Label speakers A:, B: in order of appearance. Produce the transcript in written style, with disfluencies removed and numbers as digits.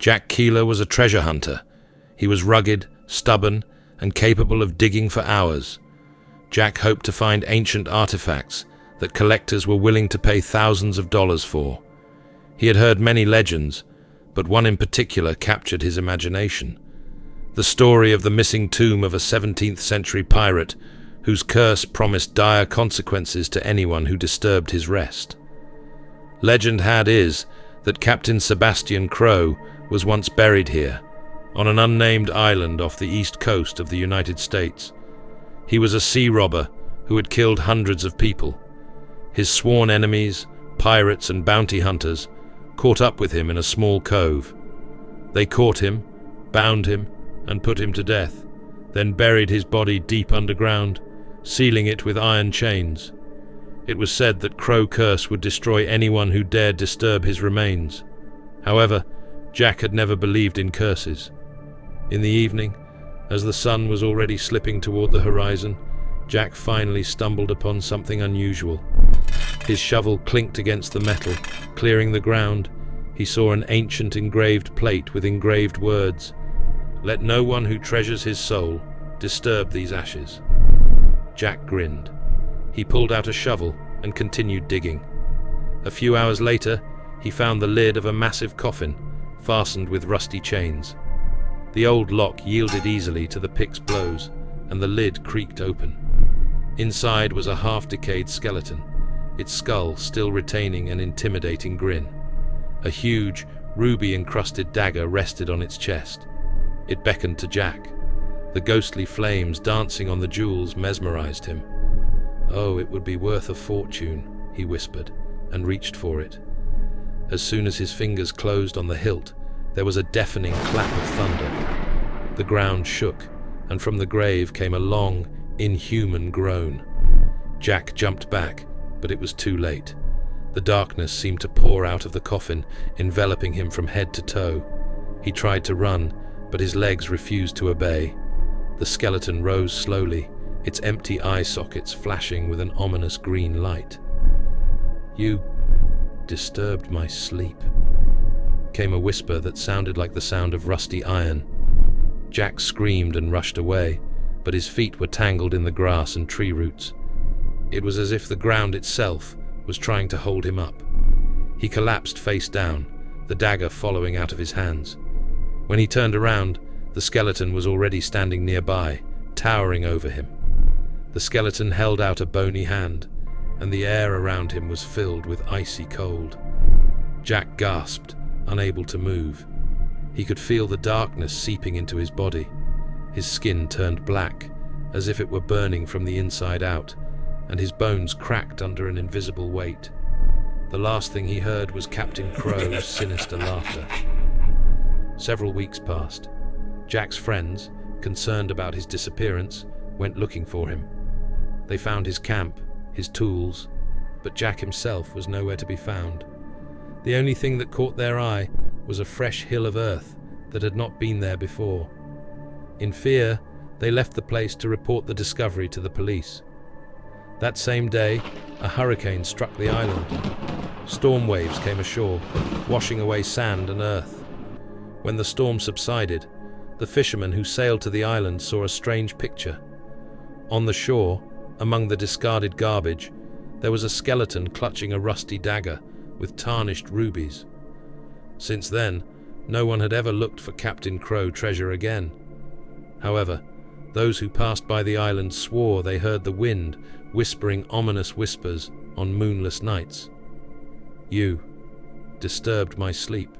A: Jack Keeler was a treasure hunter. He was rugged, stubborn, and capable of digging for hours. Jack hoped to find ancient artifacts that collectors were willing to pay thousands of dollars for. He had heard many legends, but one in particular captured his imagination. The story of the missing tomb of a 17th century pirate whose curse promised dire consequences to anyone who disturbed his rest. Legend had it that Captain Sebastian Crowe was once buried here, on an unnamed island off the east coast of the United States. He was a sea robber who had killed hundreds of people. His sworn enemies, pirates and bounty hunters, caught up with him in a small cove. They caught him, bound him, and put him to death, then buried his body deep underground, sealing it with iron chains. It was said that Crowe curse would destroy anyone who dared disturb his remains. However, Jack had never believed in curses. In the evening, as the sun was already slipping toward the horizon, Jack finally stumbled upon something unusual. His shovel clinked against the metal, clearing the ground. He saw an ancient engraved plate with engraved words, "Let no one who treasures his soul disturb these ashes." Jack grinned. He pulled out a shovel and continued digging. A few hours later, he found the lid of a massive coffin, fastened with rusty chains. The old lock yielded easily to the pick's blows, and the lid creaked open. Inside was a half-decayed skeleton, its skull still retaining an intimidating grin. A huge, ruby-encrusted dagger rested on its chest. It beckoned to Jack. The ghostly flames dancing on the jewels mesmerized him. "Oh, it would be worth a fortune," he whispered, and reached for it. As soon as his fingers closed on the hilt, there was a deafening clap of thunder. The ground shook, and from the grave came a long, inhuman groan. Jack jumped back, but it was too late. The darkness seemed to pour out of the coffin, enveloping him from head to toe. He tried to run, but his legs refused to obey. The skeleton rose slowly, its empty eye sockets flashing with an ominous green light. "You disturbed my sleep," came a whisper that sounded like the sound of rusty iron. Jack screamed and rushed away, but his feet were tangled in the grass and tree roots. It was as if the ground itself was trying to hold him up. He collapsed face down, the dagger following out of his hands. When he turned around, the skeleton was already standing nearby, towering over him. The skeleton held out a bony hand, and the air around him was filled with icy cold. Jack gasped, unable to move. He could feel the darkness seeping into his body. His skin turned black, as if it were burning from the inside out, and his bones cracked under an invisible weight. The last thing he heard was Captain Crowe's sinister laughter. Several weeks passed. Jack's friends, concerned about his disappearance, went looking for him. They found his camp, his tools, but Jack himself was nowhere to be found. The only thing that caught their eye was a fresh hill of earth that had not been there before. In fear, they left the place to report the discovery to the police. That same day, a hurricane struck the island. Storm waves came ashore, washing away sand and earth. When the storm subsided, the fishermen who sailed to the island saw a strange picture. On the shore, among the discarded garbage, there was a skeleton clutching a rusty dagger with tarnished rubies. Since then, no one had ever looked for Captain Crowe treasure again. However, those who passed by the island swore they heard the wind whispering ominous whispers on moonless nights. "You disturbed my sleep,"